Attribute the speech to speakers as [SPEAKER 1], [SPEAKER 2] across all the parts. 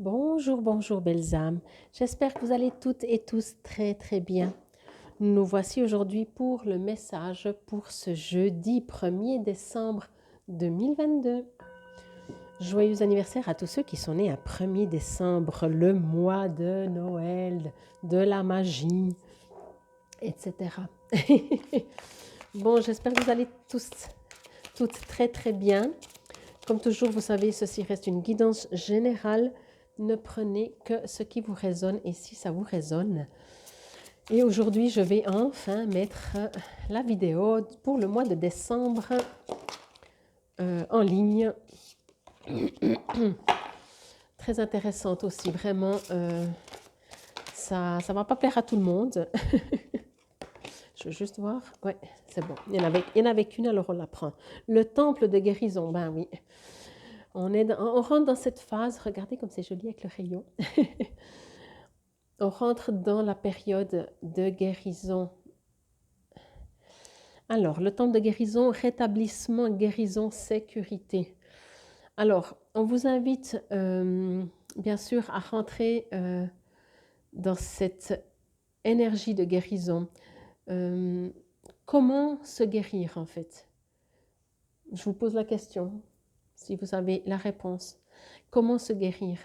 [SPEAKER 1] Bonjour, bonjour belles âmes. J'espère que vous allez toutes et tous très très bien. Nous voici aujourd'hui pour le message pour ce jeudi 1er décembre 2022. Joyeux anniversaire à tous ceux qui sont nés à 1er décembre, le mois de Noël, de la magie, etc. Bon, j'espère que vous allez tous, toutes très très bien. Comme toujours, vous savez, ceci reste une guidance générale. Ne prenez que ce qui vous résonne et si ça vous résonne. Et aujourd'hui, je vais enfin mettre la vidéo pour le mois de décembre en ligne. Très intéressante aussi, vraiment. Ça ne va pas plaire à tout le monde. Je veux juste voir. Ouais, c'est bon. Il y en avait qu'une, alors on la prend. Le temple de guérison, ben oui. On rentre dans cette phase, regardez comme c'est joli avec le rayon. On rentre dans la période de guérison. Alors, le temps de guérison, rétablissement, guérison, sécurité. Alors, on vous invite bien sûr à rentrer dans cette énergie de guérison. Comment se guérir en fait? Je vous pose la question, si vous avez la réponse. Comment se guérir?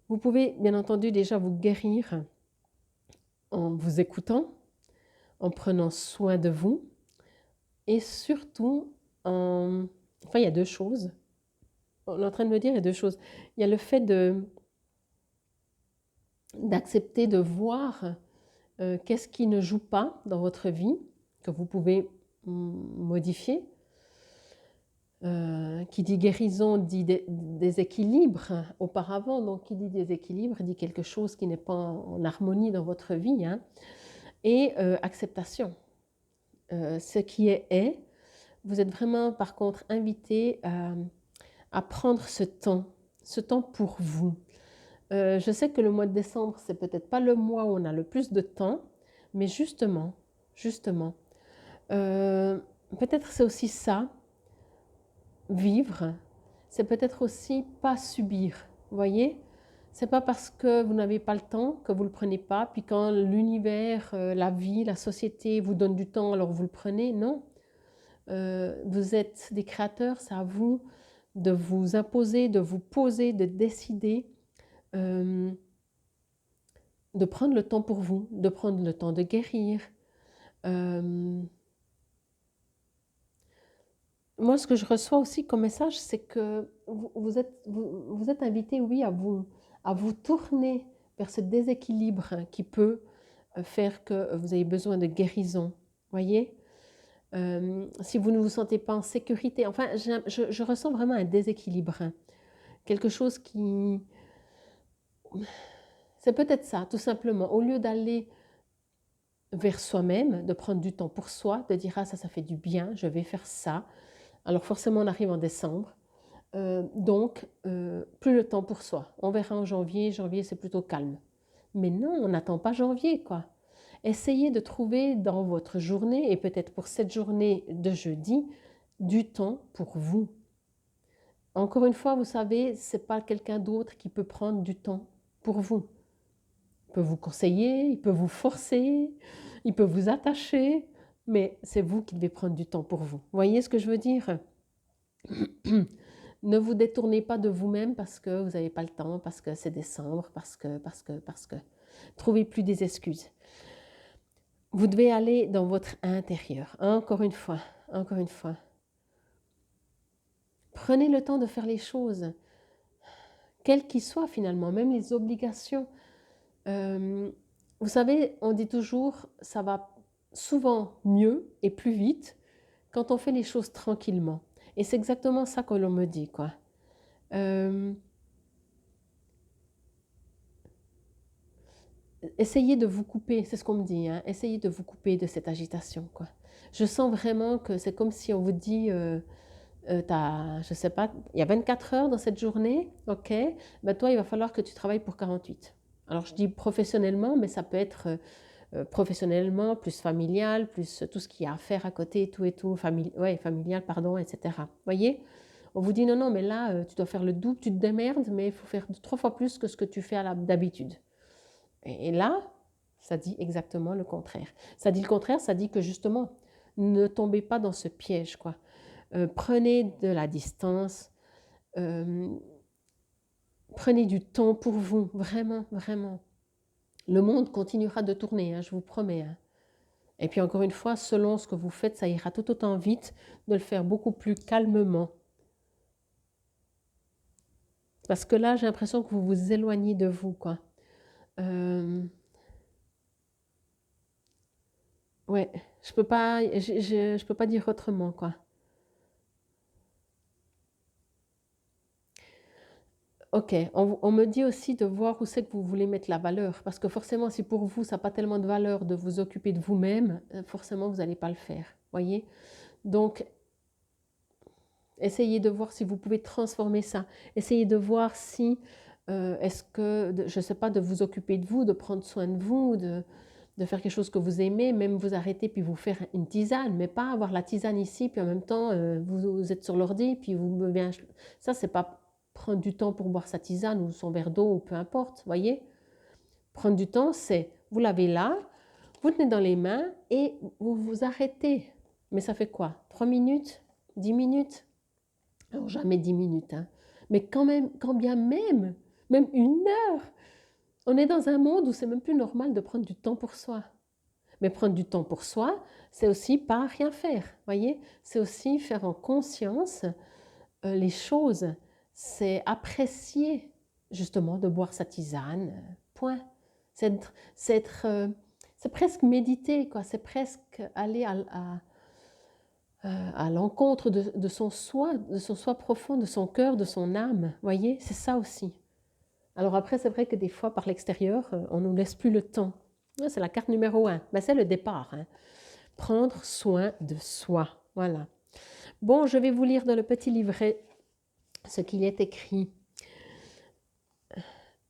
[SPEAKER 1] Vous pouvez bien entendu déjà vous guérir en vous écoutant, en prenant soin de vous et surtout Enfin, il y a deux choses. On est en train de me dire, il y a deux choses. Il y a le fait d'accepter de voir qu'est-ce qui ne joue pas dans votre vie, que vous pouvez modifier. Qui dit guérison dit déséquilibre auparavant, donc qui dit déséquilibre dit quelque chose qui n'est pas en harmonie dans votre vie, hein. Et acceptation. Ce qui est, vous êtes vraiment par contre invité à prendre ce temps pour vous. Je sais que le mois de décembre, c'est peut-être pas le mois où on a le plus de temps, mais justement, peut-être c'est aussi ça, vivre, c'est peut-être aussi pas subir, vous voyez? C'est pas parce que vous n'avez pas le temps que vous le prenez pas, puis quand l'univers, la vie, la société vous donne du temps, alors vous le prenez, non. Vous êtes des créateurs, c'est à vous de vous imposer, de vous poser, de décider, de prendre le temps pour vous, de prendre le temps de guérir. Moi, ce que je reçois aussi comme message, c'est que vous êtes invité, oui, à vous tourner vers ce déséquilibre qui peut faire que vous avez besoin de guérison. Voyez? Si vous ne vous sentez pas en sécurité, enfin, je ressens vraiment un déséquilibre. Quelque chose qui... C'est peut-être ça, tout simplement. Au lieu d'aller vers soi-même, de prendre du temps pour soi, de dire « Ah, ça fait du bien, je vais faire ça ». Alors forcément, on arrive en décembre. Donc, plus le temps pour soi. On verra en janvier. Janvier, c'est plutôt calme. Mais non, on n'attend pas janvier, quoi. Essayez de trouver dans votre journée, et peut-être pour cette journée de jeudi, du temps pour vous. Encore une fois, vous savez, ce n'est pas quelqu'un d'autre qui peut prendre du temps pour vous. Il peut vous conseiller, il peut vous forcer, il peut vous attacher, mais c'est vous qui devez prendre du temps pour vous. Voyez ce que je veux dire? Ne vous détournez pas de vous-même parce que vous n'avez pas le temps, parce que c'est décembre, parce que. Trouvez plus des excuses. Vous devez aller dans votre intérieur, encore une fois. Prenez le temps de faire les choses, quelles qu'ils soient finalement, même les obligations. Vous savez, on dit toujours, ça va souvent mieux et plus vite quand on fait les choses tranquillement. Et c'est exactement ça que l'on me dit, quoi. Essayez de vous couper, c'est ce qu'on me dit, hein, essayez de vous couper de cette agitation, quoi. Je sens vraiment que c'est comme si on vous dit, je sais pas, il y a 24 heures dans cette journée, ok, ben toi, il va falloir que tu travailles pour 48. Alors, je dis professionnellement, mais ça peut être professionnellement, plus familial, plus tout ce qu'il y a à faire à côté, tout et tout, familial, pardon, etc. Voyez, On vous dit non, non, mais là, tu dois faire le double, tu te démerdes, mais il faut faire 3 fois plus que ce que tu fais d'habitude. Et là, ça dit exactement le contraire. Ça dit le contraire, ça dit que justement, ne tombez pas dans ce piège, quoi. Prenez de la distance, euh, prenez du temps pour vous, vraiment, vraiment. Le monde continuera de tourner, hein, je vous promets. Hein. Et puis encore une fois, selon ce que vous faites, ça ira tout autant vite de le faire beaucoup plus calmement. Parce que là, j'ai l'impression que vous vous éloignez de vous, quoi. Ouais, je peux pas dire autrement, quoi. Ok, on me dit aussi de voir où c'est que vous voulez mettre la valeur, parce que forcément, si pour vous, ça n'a pas tellement de valeur de vous occuper de vous-même, forcément, vous n'allez pas le faire, voyez? Donc, essayez de voir si vous pouvez transformer ça. Essayez de voir si, est-ce que, je ne sais pas, de vous occuper de vous, de prendre soin de vous, de faire quelque chose que vous aimez, même vous arrêter puis vous faire une tisane, mais pas avoir la tisane ici, puis en même temps, vous êtes sur l'ordi, puis vous buvez un... Ça, c'est pas prendre du temps pour boire sa tisane ou son verre d'eau, ou peu importe, voyez. Prendre du temps, c'est, vous l'avez là, vous tenez dans les mains et vous vous arrêtez. Mais ça fait quoi? 3 minutes? 10 minutes? Alors jamais 10 minutes, hein. Mais quand même, quand bien même 1 heure. On est dans un monde où c'est même plus normal de prendre du temps pour soi. Mais prendre du temps pour soi, c'est aussi pas rien faire, voyez? C'est aussi faire en conscience les choses. C'est apprécier justement de boire sa tisane, point. C'est presque méditer, quoi. C'est presque aller à l'encontre de son soi profond, de son cœur, de son âme, voyez? C'est ça aussi. Alors après, c'est vrai que des fois, par l'extérieur, on ne nous laisse plus le temps. C'est la carte numéro 1. Ben, c'est le départ. Hein. Prendre soin de soi. Voilà. Bon, je vais vous lire dans le petit livret ce qu'il est écrit.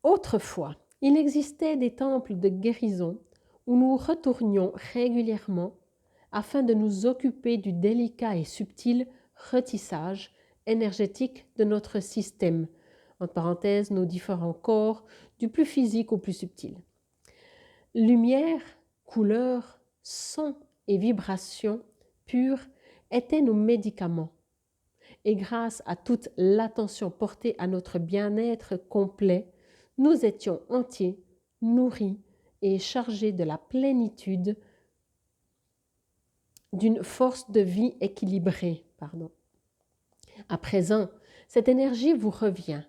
[SPEAKER 1] Autrefois, il existait des temples de guérison où nous retournions régulièrement afin de nous occuper du délicat et subtil retissage énergétique de notre système, entre parenthèses, nos différents corps, du plus physique au plus subtil. Lumière, couleur, son et vibration pures étaient nos médicaments. Et grâce à toute l'attention portée à notre bien-être complet, nous étions entiers, nourris et chargés de la plénitude d'une force de vie équilibrée. À présent, cette énergie vous revient,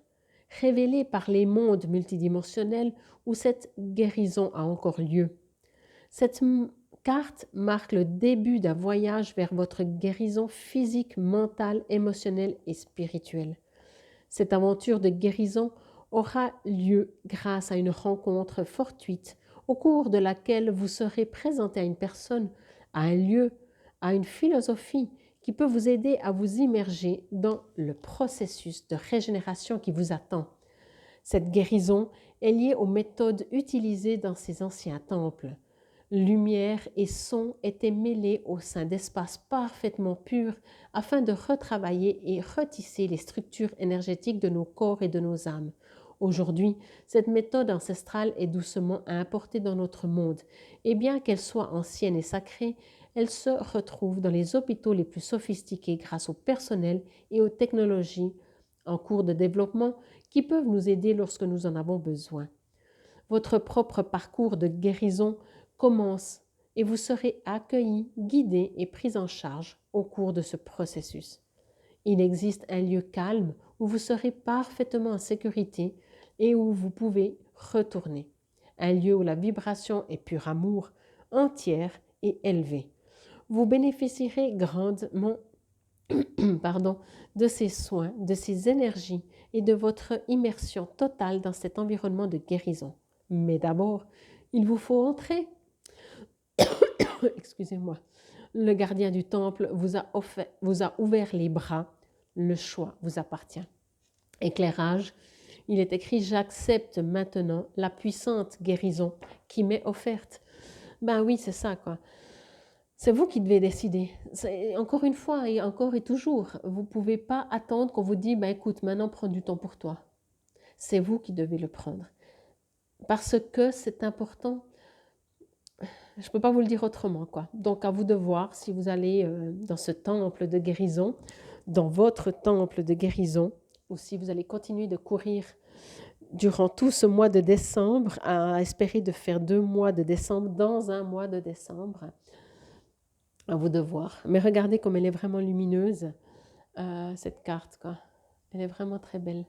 [SPEAKER 1] révélée par les mondes multidimensionnels où cette guérison a encore lieu. Cette carte marque le début d'un voyage vers votre guérison physique, mentale, émotionnelle et spirituelle. Cette aventure de guérison aura lieu grâce à une rencontre fortuite au cours de laquelle vous serez présenté à une personne, à un lieu, à une philosophie qui peut vous aider à vous immerger dans le processus de régénération qui vous attend. Cette guérison est liée aux méthodes utilisées dans ces anciens temples. Lumière et son étaient mêlés au sein d'espaces parfaitement purs afin de retravailler et retisser les structures énergétiques de nos corps et de nos âmes. Aujourd'hui, cette méthode ancestrale est doucement importée dans notre monde, et bien qu'elle soit ancienne et sacrée, elle se retrouve dans les hôpitaux les plus sophistiqués grâce au personnel et aux technologies en cours de développement qui peuvent nous aider lorsque nous en avons besoin. Votre propre parcours de guérison commence et vous serez accueilli, guidé et pris en charge au cours de ce processus. Il existe un lieu calme où vous serez parfaitement en sécurité et où vous pouvez retourner. Un lieu où la vibration est pur amour, entière et élevée. Vous bénéficierez grandement de ces soins, de ces énergies et de votre immersion totale dans cet environnement de guérison. Mais d'abord, il vous faut entrer. Excusez-moi. Le gardien du temple vous a ouvert les bras. Le choix vous appartient. Éclairage, il est écrit « J'accepte maintenant la puissante guérison qui m'est offerte ». Ben oui, c'est ça, quoi. C'est vous qui devez décider. Encore une fois, et encore et toujours, vous ne pouvez pas attendre qu'on vous dise, bah, écoute, maintenant prends du temps pour toi. C'est vous qui devez le prendre. Parce que c'est important. Je ne peux pas vous le dire autrement, quoi. Donc, à vous de voir si vous allez dans ce temple de guérison, dans votre temple de guérison, ou si vous allez continuer de courir durant tout ce mois de décembre, à espérer de faire 2 mois de décembre dans un mois de décembre. À vous de voir. Mais regardez comme elle est vraiment lumineuse, cette carte, quoi. Elle est vraiment très belle.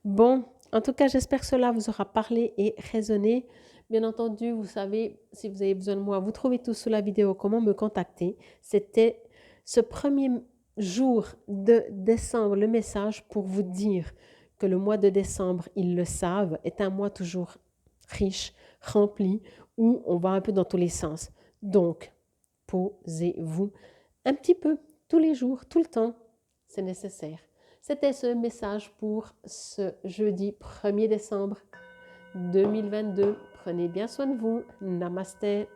[SPEAKER 1] Bon, en tout cas, j'espère que cela vous aura parlé et résonné. Bien entendu, vous savez, si vous avez besoin de moi, vous trouvez tout sous la vidéo, comment me contacter. C'était ce premier jour de décembre, le message pour vous dire que le mois de décembre, ils le savent, est un mois toujours riche, rempli, où on va un peu dans tous les sens. Donc, posez-vous un petit peu, tous les jours, tout le temps, c'est nécessaire. C'était ce message pour ce jeudi 1er décembre 2022. Prenez bien soin de vous. Namasté.